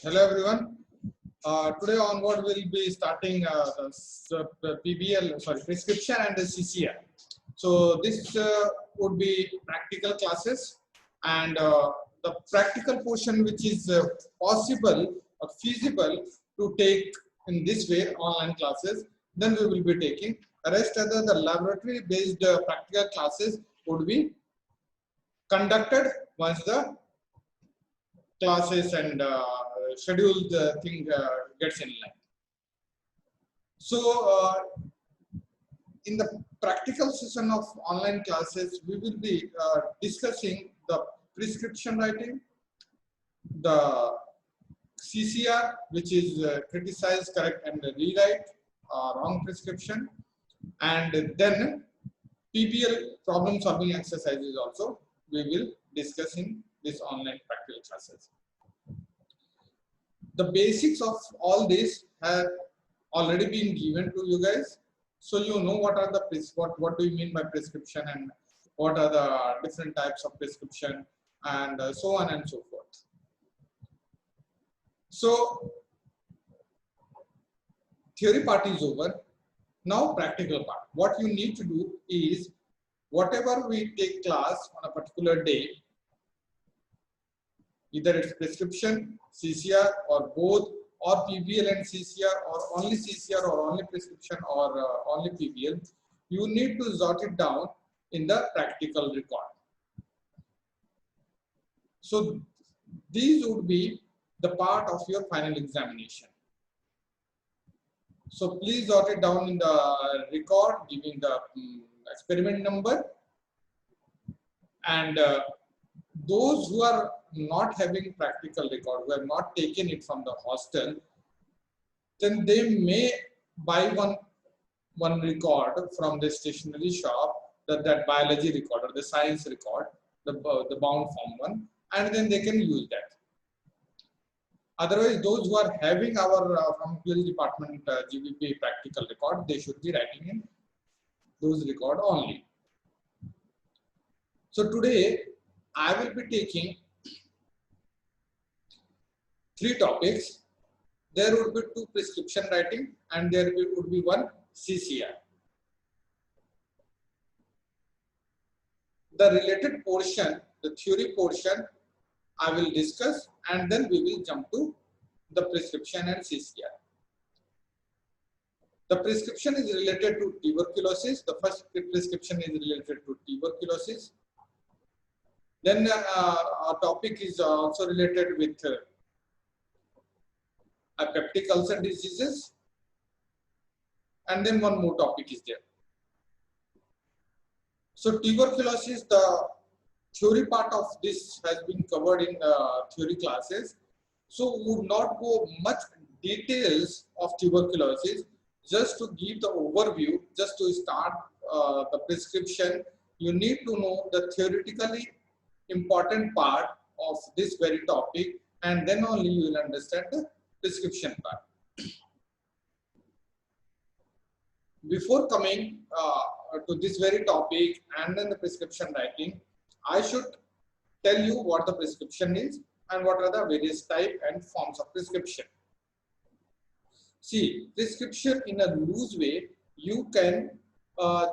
Hello everyone. Today onward we'll be starting the PBL, prescription and the CCR. So this would be practical classes, and the practical portion which is possible or feasible to take in this way online classes, then we will be taking. The rest of the laboratory based practical classes would be conducted once the classes and scheduled thing gets in line. So in the practical session of online classes, we will be discussing the prescription writing, the CCR, which is criticize, correct, and rewrite wrong prescription, and then PBL problem solving exercises also we will discuss in this online practical classes. The basics of all this have already been given to you guys, so you know what are the what do you mean by prescription and what are the different types of prescription and so on and so forth. So theory part is over. Now practical part. What you need to do is whatever we take class on a particular day, either it's prescription, CCR, or both, or PBL and CCR, or only CCR, or only prescription, or only PBL, you need to jot it down in the practical record. So these would be the part of your final examination. So please jot it down in the record, giving the experiment number, and those who are not having practical record, who have not taken it from the hostel, then they may buy one record from the stationery shop, that biology record or the science record, the bound form one, and then they can use that. Otherwise, those who are having our pharmacology department GBP practical record, they should be writing in those record only. So today I will be taking 3 topics. There would be 2 prescription writing and there would be 1 CCR. The related portion, the theory portion, I will discuss, and then we will jump to the prescription and CCR. The prescription is related to tuberculosis. The first prescription is related to tuberculosis. Then our topic is also related with peptic ulcer diseases, and then one more topic is there. So tuberculosis, the theory part of this has been covered in theory classes, so we would not go much details of tuberculosis. Just to give the overview, just to start the prescription, you need to know the theoretically important part of this very topic, and then only you will understand the prescription part. Before coming to this very topic and then the prescription writing, I should tell you what the prescription is and what are the various type and forms of prescription. See, prescription in a loose way, you can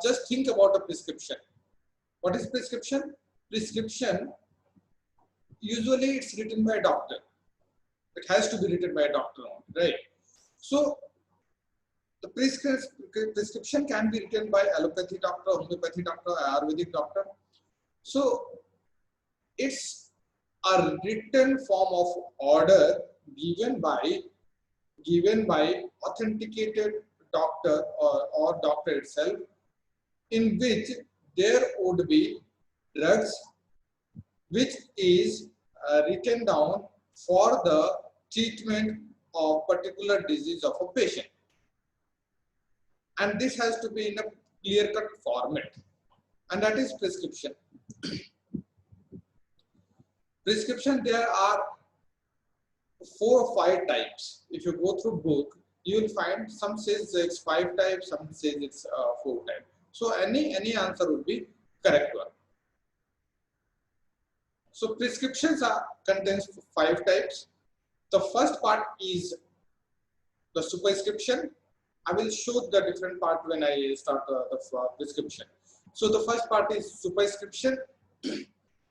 just think about a prescription. What is prescription? Prescription, usually it's written by a doctor. It has to be written by a doctor only, right? So the prescription can be written by allopathy doctor, homeopathy doctor, Ayurvedic doctor. So it's a written form of order given by authenticated doctor or doctor itself, in which there would be drugs which is written down for the treatment of particular disease of a patient, and this has to be in a clear-cut format, and that is prescription. Prescription, there are 4 or 5 types. If you go through book, you will find some says it's 5 types, some says it's 4 types. So any answer would be correct one. So prescriptions contains 5 types. The first part is the superscription. I will show the different part when I start the prescription. So the first part is superscription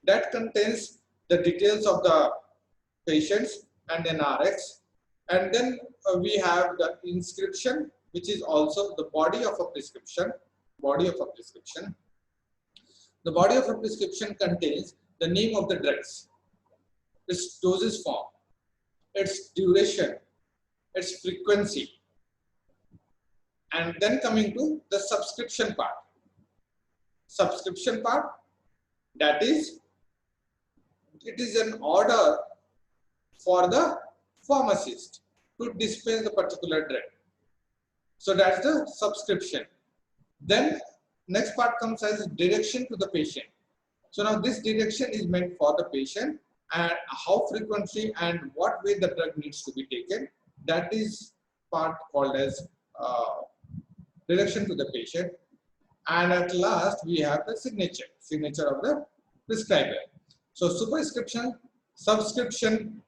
that contains the details of the patients and then RX, and then we have the inscription, which is also the body of a prescription. Body of a prescription. The body of a prescription contains the name of the drugs, its dosage form, its duration, its frequency, and then coming to the subscription part. Subscription part, that is, it is an order for the pharmacist to dispense the particular drug. So that's the subscription. Then next part comes as direction to the patient. So now this direction is meant for the patient and how frequently and what way the drug needs to be taken. That is part called as direction to the patient. And at last we have the signature of the prescriber. So superscription, subscription,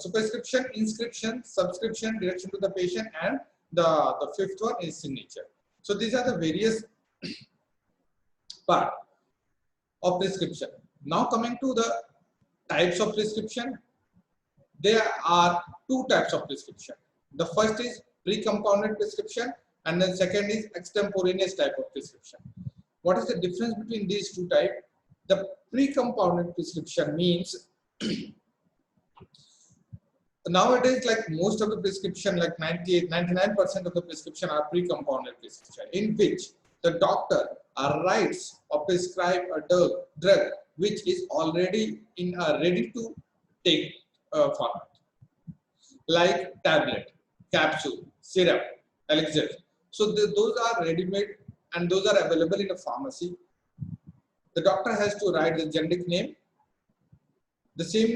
superscription, inscription, subscription, direction to the patient, and the fifth one is signature. So these are the various part of prescription. Now coming to the types of prescription, there are two types of prescription. The first is pre-compounded prescription, and then second is extemporaneous type of prescription. What is the difference between these two types? The pre-compounded prescription means nowadays, like most of the prescription, like 99% of the prescription are pre-compounded prescription, in which the doctor writes or prescribe a drug which is already in a ready to take format, like tablet, capsule, syrup, elixir. So those are ready-made and those are available in a pharmacy. The doctor has to write the generic name, the same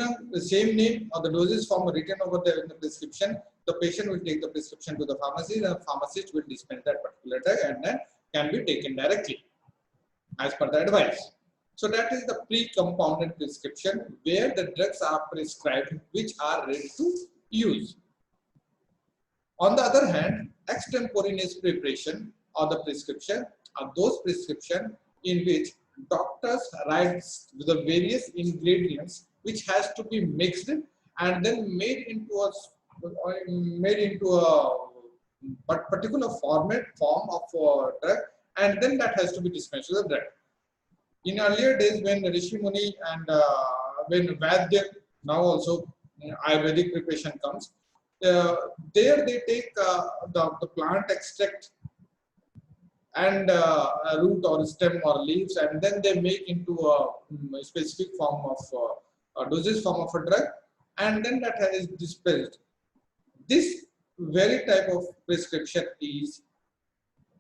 name or the dosage form written over there in the prescription. The patient will take the prescription to the pharmacy, and the pharmacist will dispense that particular drug and then can be taken directly as per the advice. So that is the pre-compounded prescription where the drugs are prescribed which are ready to use. On the other hand, extemporaneous preparation or the prescription are those prescriptions in which doctors write the various ingredients which has to be mixed and then made into a particular form of drug, and then that has to be dispensed to the drug. In earlier days, when Rishi Muni and when Vaidya, now also Ayurvedic preparation comes, there they take the plant extract and a root or stem or leaves, and then they make into a specific form of a dosage form of a drug, and then that is dispensed. This very type of prescription is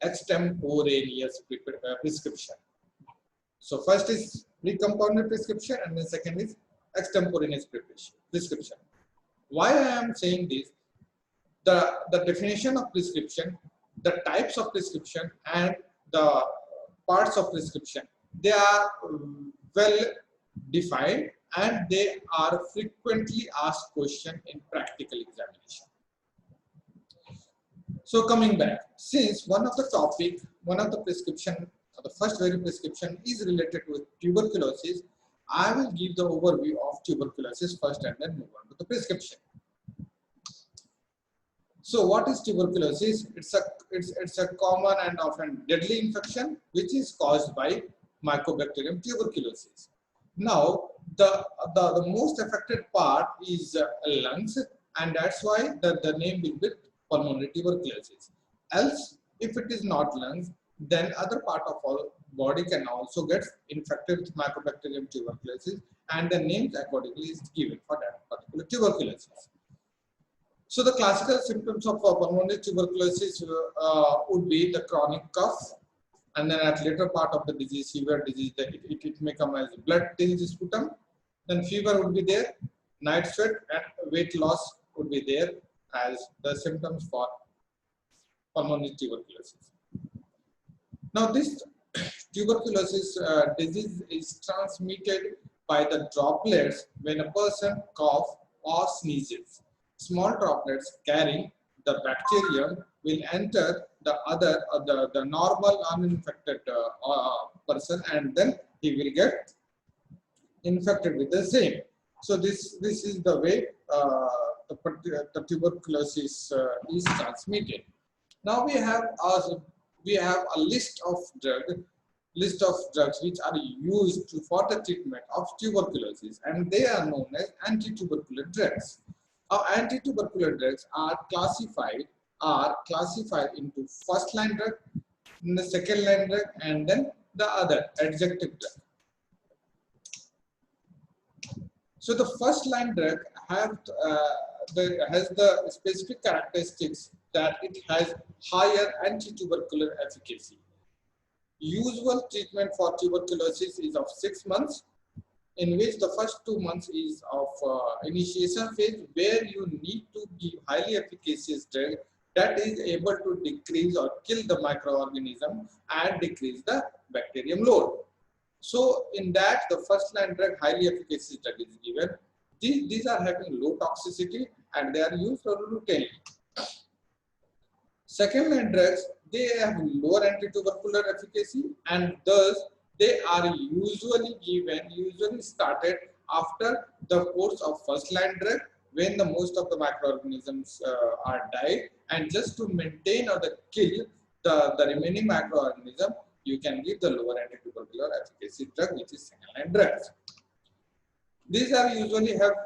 extemporaneous prescription. So first is pre-compounded prescription, and then second is extemporaneous prescription. Why I am saying this? The definition of prescription, the types of prescription, and the parts of prescription, they are well defined and they are frequently asked questions in practical examination. So coming back, since one of the prescription, the first very prescription is related with tuberculosis, I will give the overview of tuberculosis first and then move on to the prescription. So what is tuberculosis? It's a common and often deadly infection which is caused by Mycobacterium tuberculosis. Now the most affected part is lungs, and that's why the name will be pulmonary tuberculosis. Else, if it is not lungs, then other part of our body can also get infected with Mycobacterium tuberculosis, and the name accordingly is given for that particular tuberculosis. So the classical symptoms of pulmonary tuberculosis would be the chronic cough, and then at later part of the disease, severe disease, it may come as blood tinged sputum. Then fever would be there, night sweat, and weight loss would be there as the symptoms for pulmonary tuberculosis. Now this tuberculosis disease is transmitted by the droplets when a person cough or sneezes. Small droplets carrying the bacterium will enter the normal uninfected person, and then he will get infected with the same. So this is the way the tuberculosis is transmitted. Now we have a list of drugs which are used for the treatment of tuberculosis, and they are known as anti-tubercular drugs. Our anti-tubercular drugs are classified into first line drug, the second line drug, and then the other adjunctive drug. So the first line drug has the specific characteristics that it has higher anti-tubercular efficacy. Usual treatment for tuberculosis is of 6 months, in which the first 2 months is of initiation phase, where you need to give highly efficacious drug that is able to decrease or kill the microorganism and decrease the bacterium load. So in that, the first line drug, highly efficacious drug is given. These are having low toxicity and they are used routinely. Second line drugs, they have lower anti-tubercular efficacy, and thus they are usually started after the course of first line drug, when the most of the microorganisms are died, and just to maintain or kill the remaining microorganism, you can give the lower anti-tubercular efficacy drug, which is second line drugs. These usually have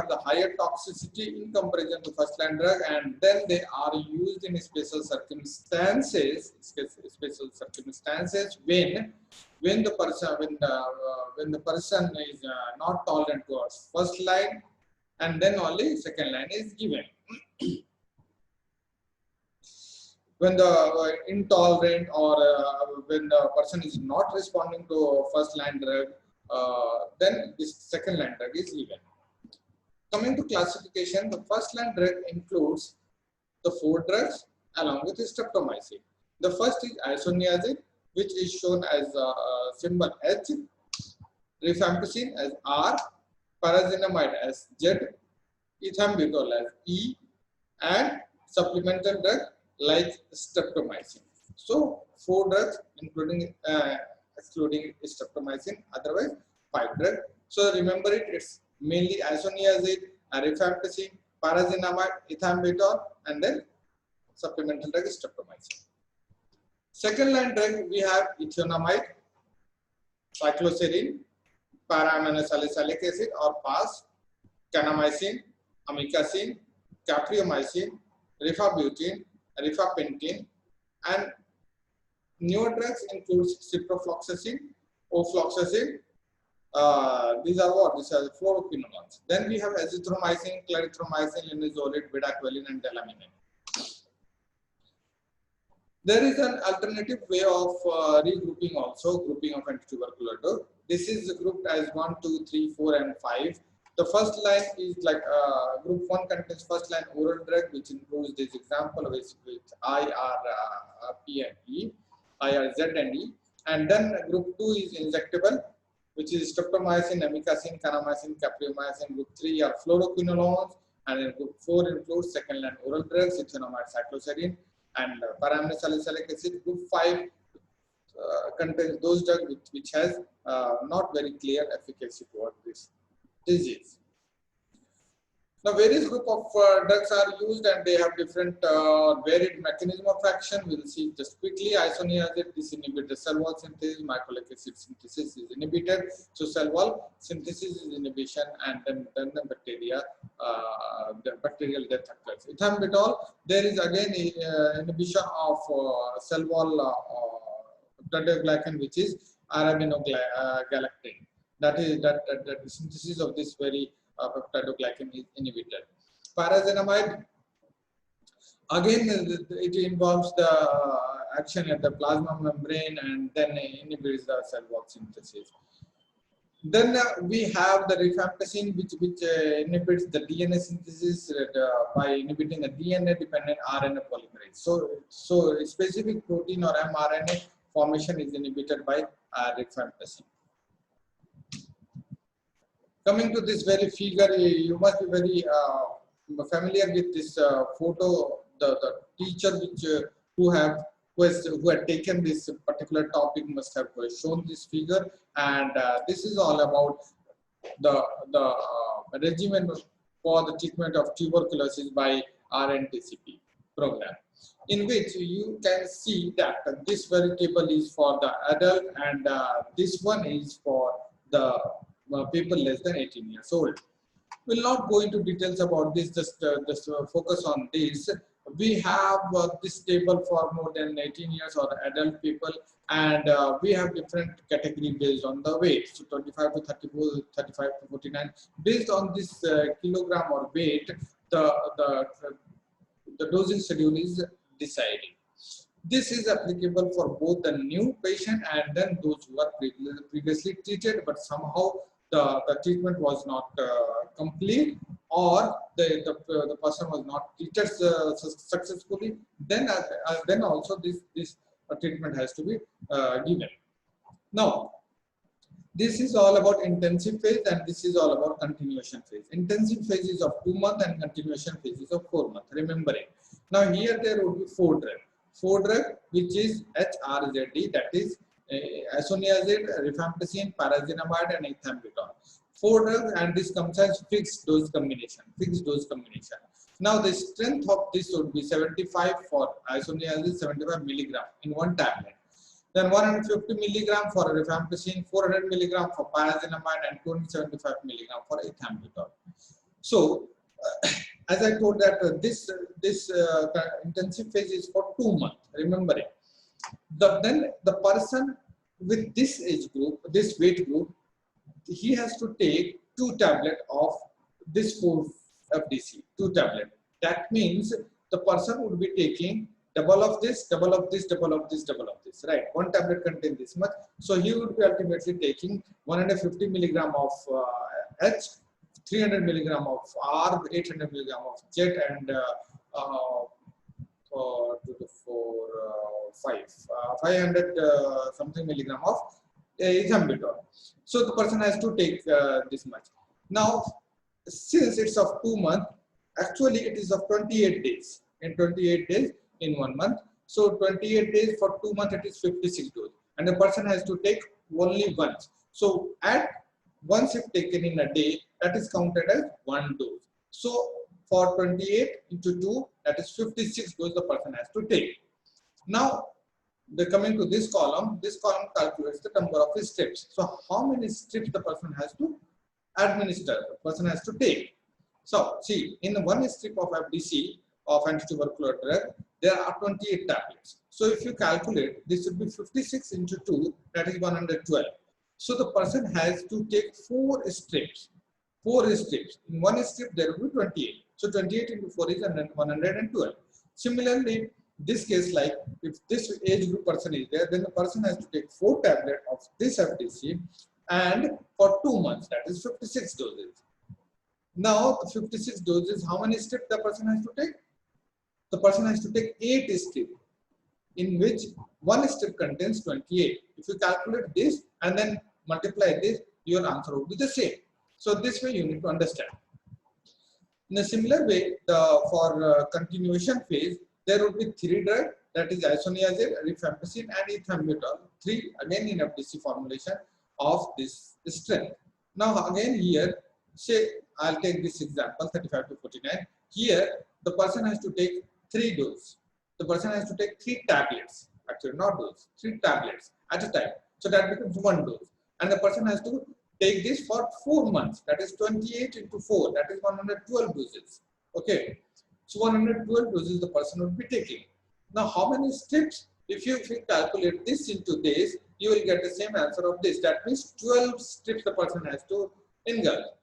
the higher toxicity in comparison to first line drug, and then they are used in special circumstances. When the person is not tolerant towards first line, and then only second line is given. When the intolerant or when the person is not responding to first line drug, then this second line drug is given. Coming to classification, the first line drug includes the 4 drugs along with streptomycin. The first is isoniazid, which is shown as symbol H, rifampicin as R, parazinamide as Z, ethambutol as E, and supplemental drug like streptomycin. So 4 drugs including excluding streptomycin, otherwise 5 drugs. So remember it, it's mainly isoniazid, rifampicin, parazinamide, ethambutol, and then supplemental drug streptomycin. Second line drug, we have ethionamide, cycloserine, para-aminosalicylic acid or PAS, kanamycin, amikacin, capreomycin, rifabutin, rifapentine, and newer drugs include ciprofloxacin, ofloxacin. These are what? These are fluoroquinolones. Then we have azithromycin, clarithromycin, linezolid, bedaquiline, and delamine. There is an alternative way of regrouping also, grouping of anti-tubercular drug. This is grouped as 1, 2, 3, 4, and 5. The first line is like group 1 contains first line oral drug, which includes this example with I, R, P, and E, I, R, Z, and E. And then group 2 is injectable, which is streptomycin, amikacin, kanamycin, capreomycin. Group 3 are fluoroquinolones, and then group 4 includes second line oral drugs, ethionamide, cycloserine, and para-aminosalicylic acid. Group 5 contains those drugs which has not very clear efficacy towards this disease. Now, various group of drugs are used, and they have different varied mechanism of action. We'll see just quickly. Isoniazid, this inhibits the cell wall synthesis. Macrolic acid synthesis is inhibited. So cell wall synthesis is inhibition, and then the bacterial death occurs. Ethambutol, there is again inhibition of cell wall peptidoglycan, which is arabinogalactane. That is the synthesis of this very peptidoglycan is inhibited. Parazinamide, again it involves the action at the plasma membrane and then inhibits the cell wall synthesis. Then we have the rifampicin, which inhibits the DNA synthesis by inhibiting a DNA dependent RNA polymerase. So a specific protein or mRNA formation is inhibited by rifampicin. Coming to this very figure, you must be very familiar with this photo. The teacher which who had taken this particular topic must have shown this figure, and this is all about the regimen for the treatment of tuberculosis by RNTCP program, in which you can see that this very table is for the adult, and this one is for the people less than 18 years old. We'll not go into details about this, just focus on this. We have this table for more than 18 years or adult people, and we have different category based on the weight. So 25 to 34, 35 to 49. Based on this kilogram or weight, the dosing schedule is decided. This is applicable for both the new patient and then those who are previously treated, but somehow the treatment was not complete, or the person was not treated successfully. Then also this treatment has to be given. Now, this is all about intensive phase, and this is all about continuation phase. Intensive phase is of 2 months and continuation phase is of 4 months. Remember it. Now here there would be 4 drugs. 4 drugs which is HRZD, that is isoniazid, rifampicin, pyrazinamide, and ethambutol. 4 drugs, and this comes as fixed dose combination. Fixed dose combination. Now the strength of this would be 75 for isoniazid, 75 milligram in one tablet. Then 150 milligram for rifampicin, 400 milligram for pyrazinamide, and 275 milligram for ethambutol. So, as I told that this intensive phase is for 2 months. Remember it. Then the person with this age group, this weight group, he has to take 2 tablets of this 4 FDC. 2 tablets. That means the person would be taking double of this, double of this, double of this, double of this, right? 1 tablet contains this much. So he would be ultimately taking 150 milligram of H, 300 milligram of R, 800 milligram of Z, and 500 something milligram of ethambutol. So the person has to take this much. Now, since it's of 2 months, actually it is of 28 days. In 28 days in 1 month. So 28 days for 2 months, it is 56 doses. And the person has to take only once. So at once if taken in a day, that is counted as 1 dose. So for 28 into 2, that is 56 doses the person has to take. Now, coming to this column calculates the number of strips. So how many strips the person has to administer, the person has to take. So see, in 1 strip of FDC of antitubercular drug, there are 28 tablets. So if you calculate, this would be 56 into 2, that is 112. So the person has to take 4 strips. 4 strips. In 1 strip, there will be 28. So 28 into 4 is 112. Similarly, this case, like if this age group person is there, then the person has to take 4 tablets of this FDC, and for 2 months, that is 56 doses. Now, the 56 doses, how many strips the person has to take? The person has to take 8 strips, in which 1 strip contains 28. If you calculate this and then multiply this, your answer will be the same. So this way you need to understand. In a similar way, for continuation phase, there would be 3 drugs, that is isoniazid, rifampicin, and ethambutol. 3 again in FDC formulation of this strength. Now again here, say I'll take this example 35 to 49. Here the person has to take 3 doses. The person has to take 3 tablets, actually not doses, 3 tablets at a time. So that becomes 1 dose. And the person has to take this for 4 months. That is 28 into 4. That is 112 doses. Okay. So 112 doses the person would be taking. Now how many strips? If you calculate this into this, you will get the same answer of this. That means 12 strips the person has to ingulge.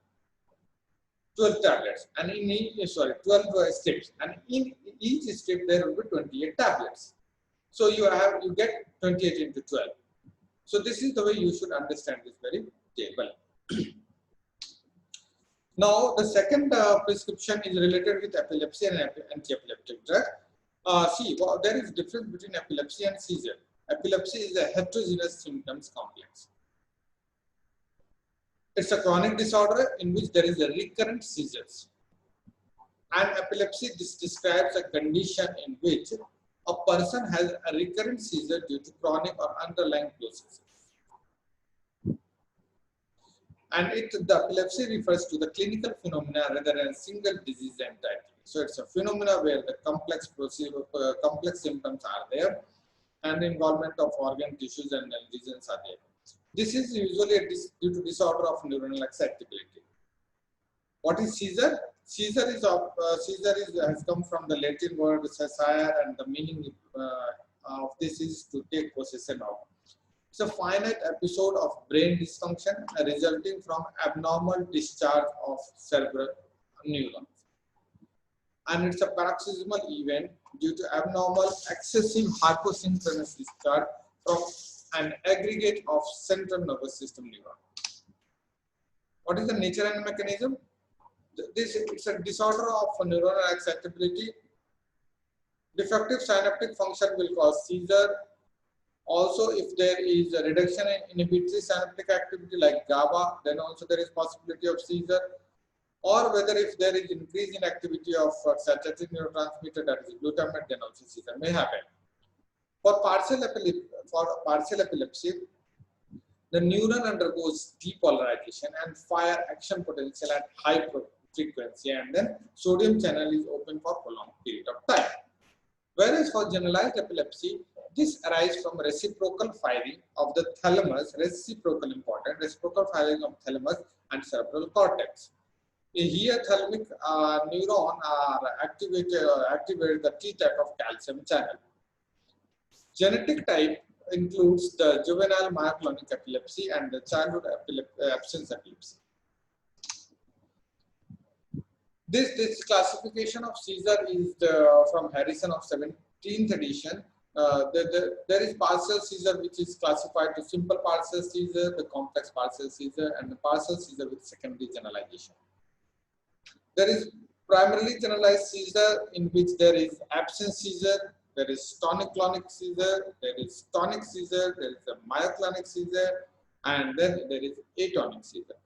12 tablets, and in each, 12 strips, and in each strip there will be 28 tablets. So you get 28 into 12. So this is the way you should understand this very table. Now the second prescription is related with epilepsy and anti-epileptic drug. See, there is difference between epilepsy and seizure. Epilepsy is a heterogeneous symptoms complex. It's a chronic disorder in which there is a recurrent seizures. And epilepsy, this describes a condition in which a person has a recurrent seizure due to chronic or underlying processes. And the epilepsy refers to the clinical phenomena rather than a single disease entity. So it's a phenomena where the complex symptoms are there and the involvement of organ tissues and regions are there. This is usually due to disorder of neuronal excitability. What is seizure? Seizure has come from the Latin word cessare, and the meaning of this is to take possession of. It's a finite episode of brain dysfunction resulting from abnormal discharge of cerebral neurons. And it's a paroxysmal event due to abnormal excessive hyposynchronous discharge from an aggregate of central nervous system neurons. What is the nature and mechanism? It's a disorder of neuronal excitability. Defective synaptic function will cause seizure. Also, if there is a reduction in inhibitory synaptic activity like GABA, then also there is possibility of seizure. Or whether if there is increase in activity of saturated neurotransmitter, that is glutamate, then also seizure may happen. For partial epilepsy, the neuron undergoes depolarization and fire action potential at high frequency, and then sodium channel is open for prolonged period of time. Whereas for generalized epilepsy, this arises from reciprocal firing of the thalamus, reciprocal firing of thalamus and cerebral cortex. Here, thalamic neuron are activate the T-type of calcium channel. Genetic type includes the juvenile myoclonic epilepsy and the childhood absence epilepsy. This classification of seizure is from Harrison of 17th edition. There is partial seizure, which is classified to simple partial seizure, the complex partial seizure, and the partial seizure with secondary generalization. There is primarily generalized seizure in which there is absence seizure, there is tonic-clonic seizure, there is tonic seizure, there is a myoclonic seizure, and then there is atonic seizure.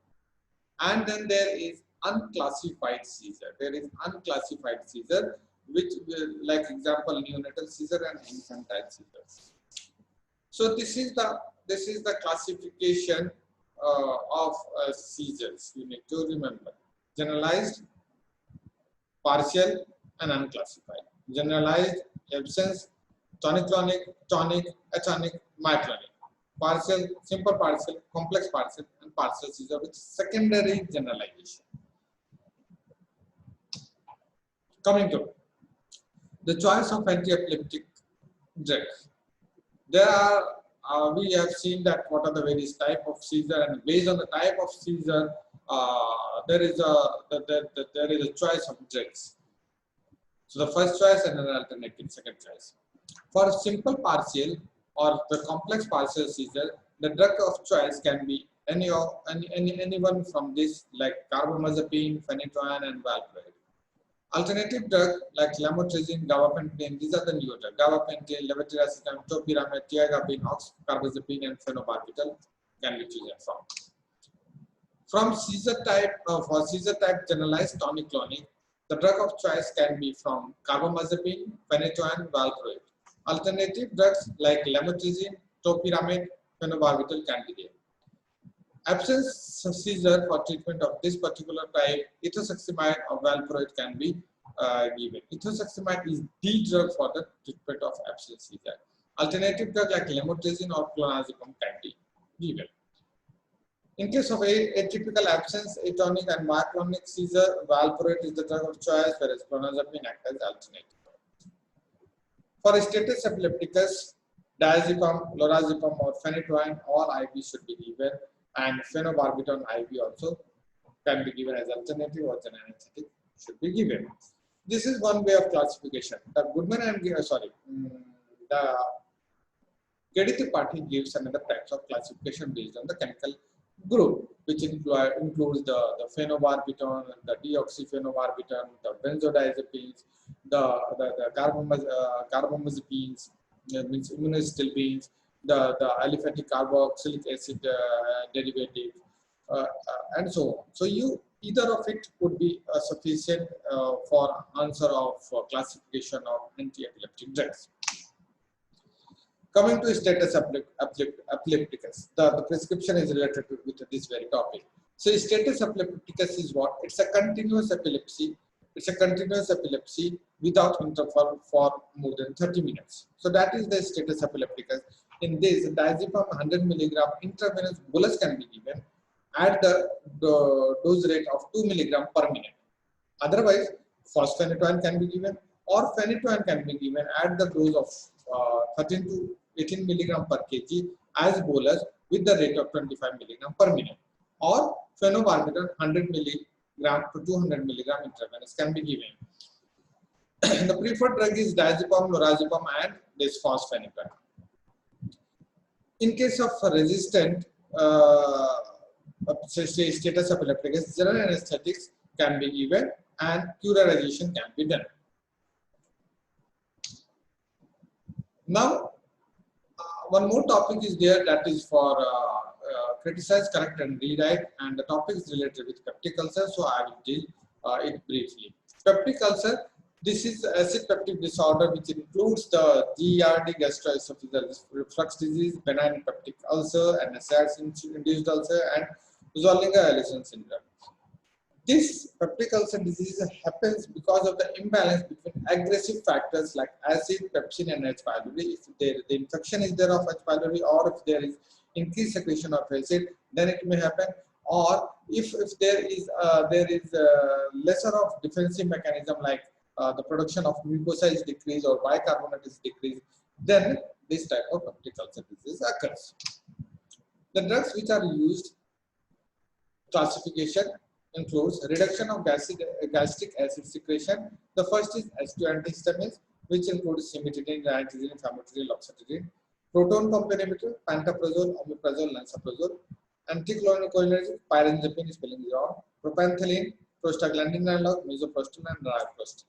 And then there is unclassified seizure. There is unclassified seizure, which will, like example, neonatal seizure and infantile seizures. So this is the classification of seizures. You need to remember: generalized, partial, and unclassified. Generalized, absence, tonic-clonic, tonic, atonic, myoclonic. Partial, simple partial, complex partial, and partial seizure with secondary generalization. Coming to the choice of anti-epileptic drugs. There are, we have seen that what are the various type of seizure, and based on the type of seizure, there is a choice of drugs. So the first choice and an alternative second choice. For simple partial or the complex partial seizure, the drug of choice can be anyone from this, like carbamazepine, phenytoin, and valproate. Alternative drug like lamotrigine, gabapentin, these are the newer drugs. Gabapentin, levetiracetam, topiramate, tiagabine, oxcarbazepine, and phenobarbital can be chosen from. From seizure type, for seizure type generalized tonic-clonic, the drug of choice can be from carbamazepine, phenytoin, valproate. Alternative drugs like lamotrigine, topiramate, phenobarbital can be there. Absence seizure for treatment of this particular type, ethosuximide or valproate can be given. Ethosuximide is the drug for the treatment of absence seizure. Alternative drug like lamotrigine or clonazepam can be given. In case of atypical absence, atonic and myoclonic seizure, valproate is the drug of choice, whereas clonazepam acts as alternative. For status epilepticus, diazepam, lorazepam, or phenytoin, all IV should be given, and phenobarbital IV also can be given as alternative, or anesthetic should be given. This is one way of classification. The Goodman and the Gedithy party gives another types of classification based on the chemical group, which includes the phenobarbital, the deoxyphenobarbital, the benzodiazepines, the carbamazepines, means immunostilbines, the aliphatic carboxylic acid derivative, and so on. So you either of it would be sufficient for answer of classification of anti-epileptic drugs. Coming to status epilepticus, the prescription is related with this very topic. So status epilepticus is what? It's a continuous epilepsy. It's a continuous epilepsy without interval for more than 30 minutes. So that is the status epilepticus. In this, diazepam 100 milligram intravenous bolus can be given at the dose rate of 2 milligram per minute. Otherwise, phosphenytoin can be given or phenytoin can be given at the dose of 13 to 18 milligram per kg as bolus with the rate of 25 milligram per minute, or phenobarbital 100 milligram to 200 milligram intravenous can be given. The preferred drug is diazepam, lorazepam, and this phosphenytoin. In case of resistant status epilepticus, general anesthetics can be given and curarization can be done. Now, one more topic is there, that is for criticize, correct, and rewrite, and the topic is related with peptic ulcer, so I will deal it briefly. Peptic ulcer, this is acid peptic disorder which includes the GERD, gastroesophageal reflux disease, benign peptic ulcer, and NSAIDs-induced ulcer, and Zollinger-Ellison syndrome. This peptic ulcer disease happens because of the imbalance between aggressive factors like acid, pepsin, and H. pylori. If the infection is there of H. pylori, or if there is increased secretion of acid, then it may happen. Or if there is lesser of defensive mechanism like the production of mucosa is decreased or bicarbonate is decreased, then this type of peptic ulcer disease occurs. The drugs which are used, classification includes reduction of gastric acid secretion. The first is H2 antihistamines, which includes cimetidine, ranitidine, famotidine, loxaprazole, proton pump inhibitor, pantoprazole, omeprazole, lansoprazole, anticholinergic, pyrazine, spelling is wrong, propanthelin, prostaglandin analog, misoprostol, and rioprostol.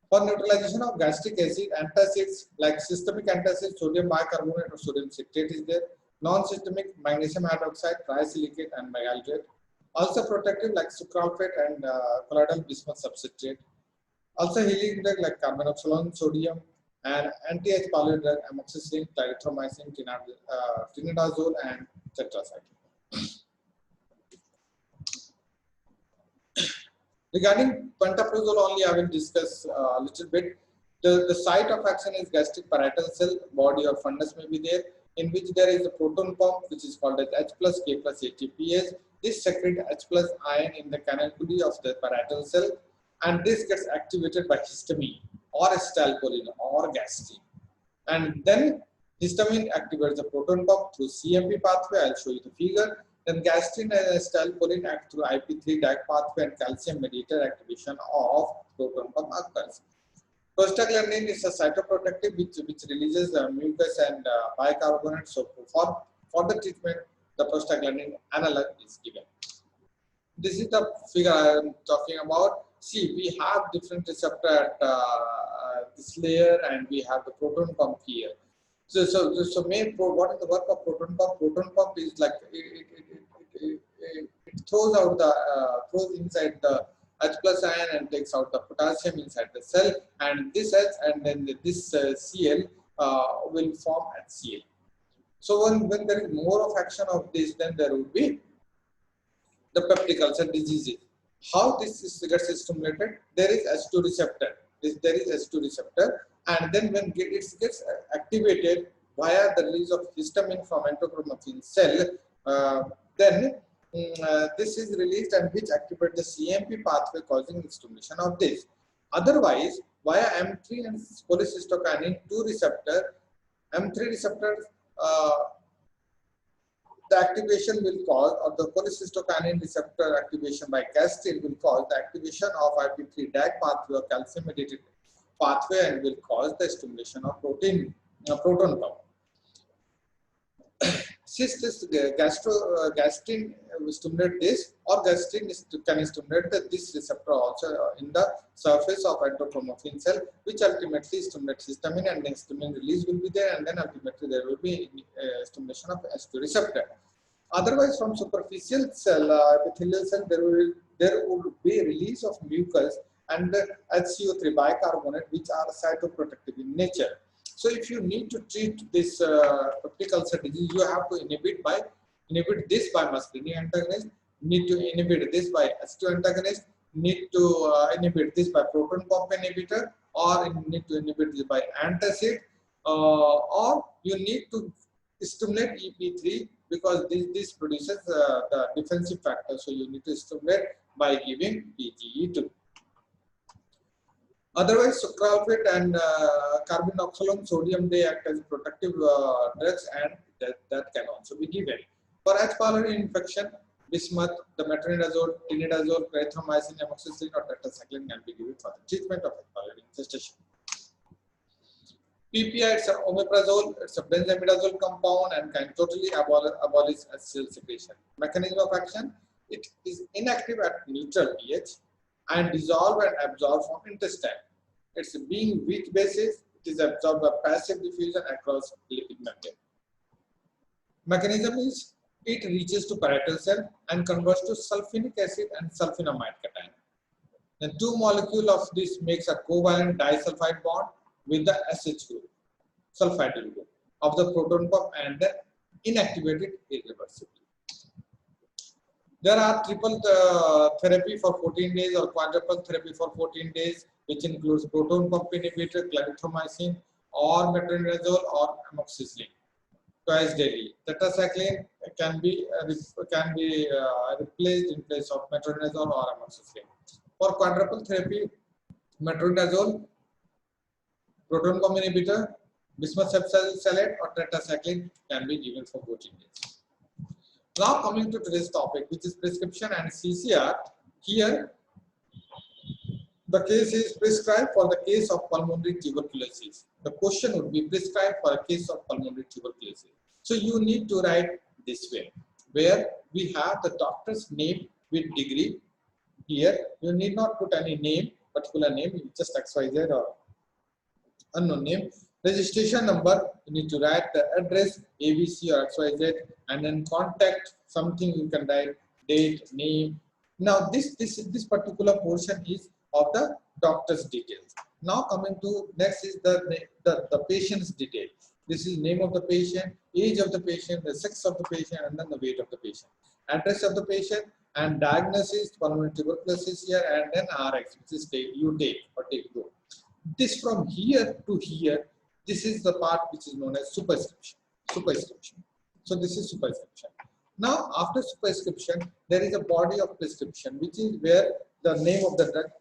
For neutralization of gastric acid, antacids like systemic antacid, sodium bicarbonate or sodium citrate is there. Non-systemic, magnesium hydroxide, trisilicate, and megaldrate. Also protective like sucralfate and colloidal bismuth substrate. Also healing drug like carbenoxolone sodium, and anti-H. pylori drug amoxicillin, clarithromycin, tinidazole, and tetracycline. Regarding pantoprazole only, I will discuss a little bit. The site of action is gastric parietal cell, body or fundus may be there, in which there is a proton pump which is called as H plus K plus ATPase. This secretes H plus ion in the canaliculi of the parietal cell, and this gets activated by histamine or acetylcholine or gastrin. And then histamine activates the proton pump through CMP pathway. I'll show you the figure. Then gastrin and acetylcholine act through IP3 DAC pathway, and calcium mediator activation of proton pump occurs. Prostaglandin is a cytoprotective which releases mucus and bicarbonate. So for the treatment, the prostaglandin analog is given. This is the figure I am talking about. See, we have different receptor at this layer, and we have the proton pump here. So what is the work of proton pump? Proton pump is like it throws out the throws inside the H plus ion and takes out the potassium inside the cell, and this H and then this Cl will form HCl. So when there is more of action of this, then there will be the peptic ulcer diseases. How this gets stimulated? There is H2 receptor. There is H2 receptor, and then when it gets activated via the release of histamine from endochromatin cell, then this is released, and which activates the CMP pathway, causing stimulation of this. Otherwise, via M3 and cholecystokinin 2 receptor, M3 receptors, the activation will cause, or the cholecystokinin receptor activation by gastrin will cause the activation of IP3 DAC pathway or calcium mediated pathway, and will cause the stimulation of proton pump. Since this gastrin will stimulate this, or gastrin can stimulate this receptor also in the surface of endochromatin cell, which ultimately stimulates histamine, and then histamine release will be there, and then ultimately there will be stimulation of H2 receptor. Otherwise, from superficial cell, epithelial cell, there would be release of mucus and HCO3 bicarbonate, which are cytoprotective in nature. So, if you need to treat this peptic ulcer disease, you have to inhibit this by muscarinic antagonist, need to inhibit this by H2 antagonist, need to inhibit this by proton pump inhibitor, or need to inhibit this by antacid, or you need to stimulate EP3 because this produces the defensive factor. So you need to stimulate by giving PGE2. Otherwise, sucralfate and carbinoxolone sodium, they act as protective drugs, and that can also be given. For H. pylori infection, bismuth, the metronidazole, tinidazole, clarithromycin, amoxicillin, or tetracycline can be given for the treatment of H. pylori infestation. PPI, it's omeprazole, it's a benzimidazole compound and can totally abolish acetyl secretion. Mechanism of action, it is inactive at neutral pH and dissolve and absorb from intestine. It's being weak basis, it is absorbed by passive diffusion across lipid membrane. Mechanism is, it reaches to parietal cell and converts to sulfinic acid and sulfinamide cation. The two molecules of this makes a covalent disulfide bond with the SH group, sulfide group of the proton pump, and then inactivated irreversibly. There are triple therapy for 14 days or quadruple therapy for 14 days, which includes proton pump inhibitor, clarithromycin, or metronidazole or amoxicillin twice daily. Tetracycline can be replaced in place of metronidazole or amoxicillin. For quadruple therapy, metronidazole, proton pump inhibitor, bismuth salicylate, or tetracycline can be given for 14 days. Now coming to today's topic, which is prescription and CCR. Here, the case is prescribed for the case of pulmonary tuberculosis. The question would be prescribed for a case of pulmonary tuberculosis. So you need to write this way, where we have the doctor's name with degree. Here, you need not put any name, particular name, just XYZ or unknown name. Registration number, you need to write the address, ABC or XYZ, and then contact, something you can write, date, name. Now this particular portion is of the doctor's details. Now coming to next is the patient's detail. This is name of the patient, age of the patient, the sex of the patient, and then the weight of the patient. Address of the patient and diagnosis, pulmonary tuberculosis here, and then RX, which is you take or take go. This from here to here, this is the part which is known as superscription. So this is superscription. Now after superscription, there is a body of prescription, which is where the name of the drug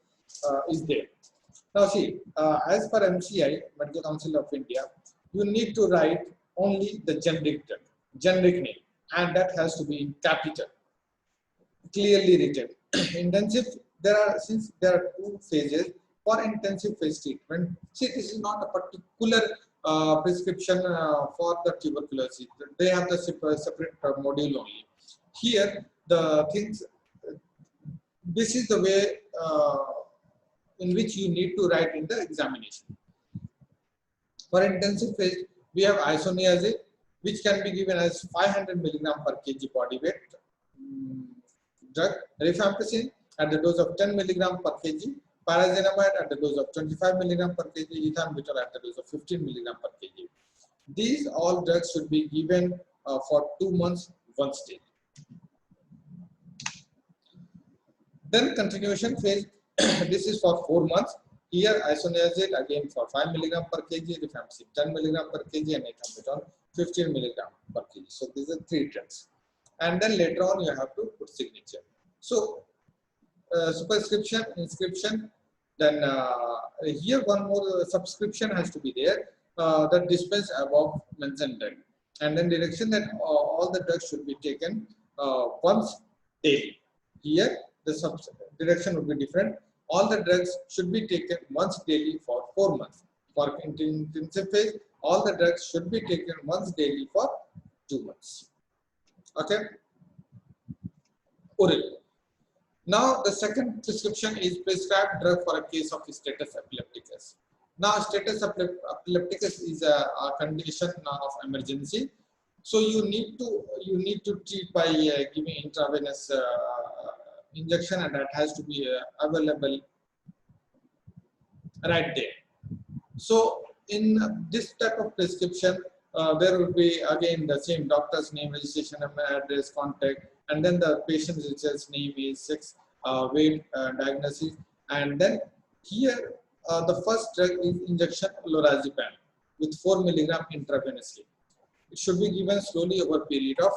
is there. Now see, as per MCI, Medical Council of India, you need to write only the generic drug, generic name, and that has to be in capital, clearly written. Intensive, since there are two phases for intensive phase treatment. See, this is not a particular prescription for the tuberculosis. They have the separate module only. Here, the things, this is the way in which you need to write in the examination. For intensive phase, we have isoniazid, which can be given as 500 mg per kg body weight drug, rifampicin at the dose of 10 mg per kg, pyrazinamide at the dose of 25 mg per kg, ethambutol at the dose of 15 mg per kg. These all drugs should be given for 2 months once daily. Then continuation phase, this is for 4 months. Here isoniazid again for 5 mg per kg, rifampicin 10 mg per kg, and ethambutol 15 mg per kg. So these are 3 drugs. And then later on you have to put signature. So superscription, inscription, then here one more subscription has to be there, that dispense above mentioned drug, and then direction that all the drugs should be taken once daily. Here the direction would be different. All the drugs should be taken once daily for 4 months. For intensive phase, all the drugs should be taken once daily for 2 months. Okay. Oral. Now the second prescription is prescribed drug for a case of status epilepticus. Now status epilepticus is a condition of emergency. So you need to treat by giving intravenous injection, and that has to be available right there. So in this type of prescription, there will be again the same doctor's name, registration number, address, contact, and then the patient's details, name, age, sex, weight, diagnosis, and then here the first drug is injection lorazepam with 4 milligram intravenously. It should be given slowly over a period of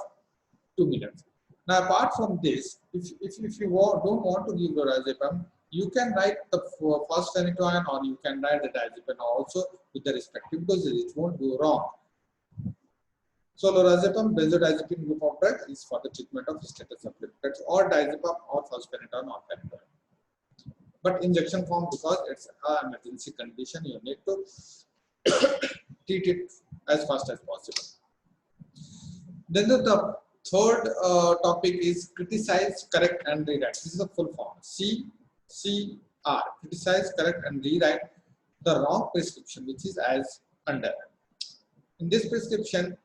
2 minutes. Now, apart from this, if you don't want to give lorazepam, you can write the phospheniton or you can write the diazepam also with the respective doses. It won't go wrong. So, lorazepam, benzodiazepine group of drugs is for the treatment of status epilepticus or diazepam or phospheniton or phenytoin. But injection form, because it's an emergency condition, you need to treat it as fast as possible. Then the third topic is criticize, correct, and rewrite. This is a full form. CCR. Criticize, correct, and rewrite the wrong prescription, which is as under. In this prescription,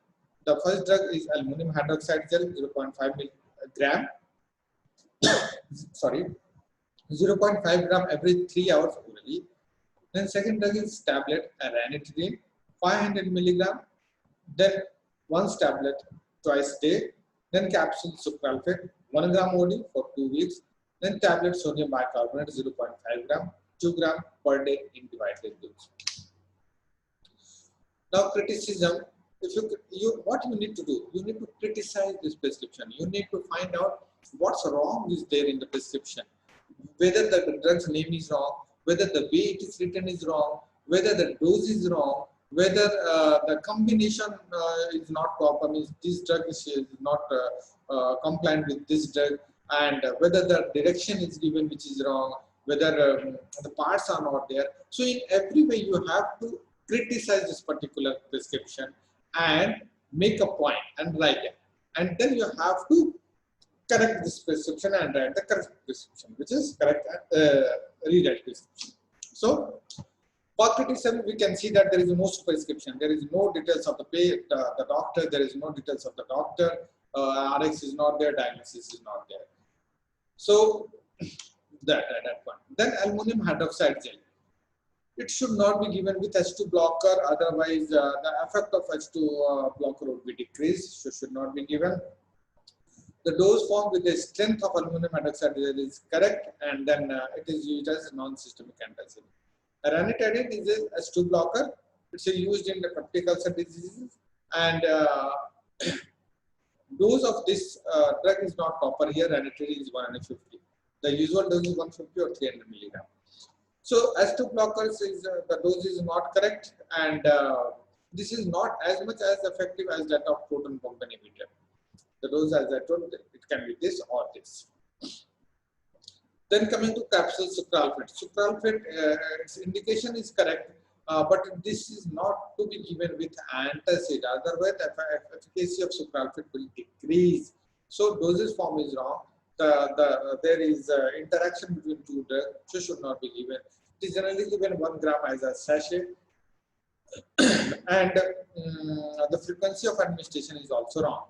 the first drug is aluminum hydroxide gel, 0.5 milligram. Sorry, 0.5 gram every 3 hours orally. Then second drug is tablet, ranitidine, 500 milligram. Then one tablet twice a day, then capsule sucralfate 1 gram OD for 2 weeks, then tablet sodium bicarbonate 0.5 gram, 2 gram per day in divided dose. Now criticism, what you need to do, you need to criticize this prescription. You need to find out what's wrong is there in the prescription, whether the drug's name is wrong, whether the way it is written is wrong, whether the dose is wrong, whether the combination is not proper, means this drug is not compliant with this drug, and whether the direction is given which is wrong, whether the parts are not there. So in every way you have to criticize this particular prescription and make a point and write it. And then you have to correct this prescription and write the correct prescription, which is correct rewrite prescription. So for criticism, we can see that there is no prescription. There is no details of the doctor. There is no details of the doctor. RX is not there. Diagnosis is not there. So that one. Then aluminum hydroxide gel. It should not be given with H2 blocker. Otherwise, the effect of H2 blocker would be decreased. So should not be given. The dose form with the strength of aluminum hydroxide gel is correct, and then it is used as a non-systemic antacid. Ranitidine is a H2 blocker. It's used in the peptic ulcer diseases, and dose of this drug is not proper here. Ranitidine is 150. The usual dose is 150 or 300 milligram. So H2 blockers is the dose is not correct, and this is not as much as effective as that of proton pump inhibitor. The dose, as I told, it can be this or this. Then coming to capsule sucralfate. Sucralfate, its indication is correct, but this is not to be given with antacid. Otherwise, the efficacy of sucralfate will decrease. So dosage form is wrong. There is interaction between two drugs, so should not be given. It is generally given 1 gram as a sachet, and the frequency of administration is also wrong.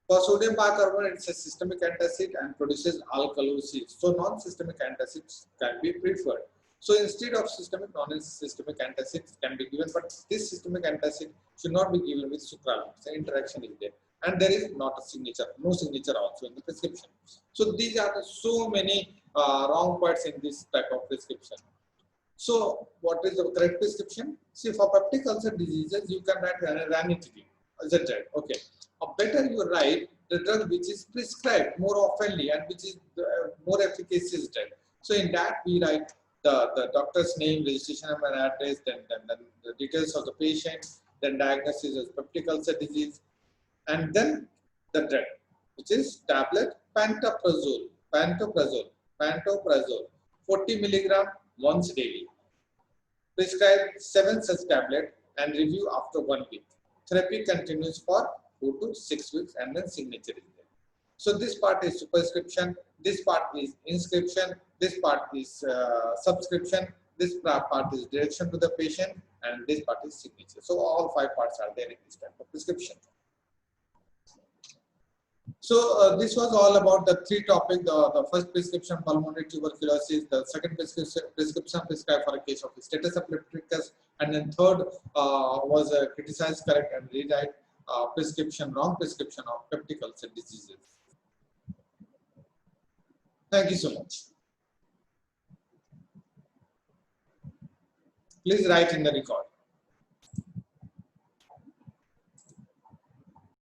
For sodium bicarbonate, it's a systemic antacid and produces alkalosis. So non-systemic antacids can be preferred. So instead of systemic, non-systemic antacids can be given, but this systemic antacid should not be given with sucralfate. The interaction is there, and there is not a signature, no signature also in the prescription. So these are so many wrong parts in this type of prescription. So what is the correct prescription? See, for peptic ulcer diseases, you can write ranitidine as a drug. Okay. Or better you write the drug which is prescribed more oftenly and which is the more efficacious drug. So in that we write the doctor's name, registration number, address, then the details of the patient, then diagnosis as peptic ulcer disease, and then the drug, which is tablet pantoprazole, 40 milligram once daily. Prescribe 7 such tablets and review after 1 week. Therapy continues for 4 to 6 weeks, and then signature is there. So this part is superscription, this part is inscription, this part is subscription, this part is direction to the patient, and this part is signature. So all 5 parts are there in this type of prescription. So this was all about the three topics. The first prescription, pulmonary tuberculosis. The second prescription prescribed for a case of status epilepticus, and then third was a criticize, correct, and rewrite prescription, wrong prescription of peptic ulcer diseases. Thank you so much. Please write in the record.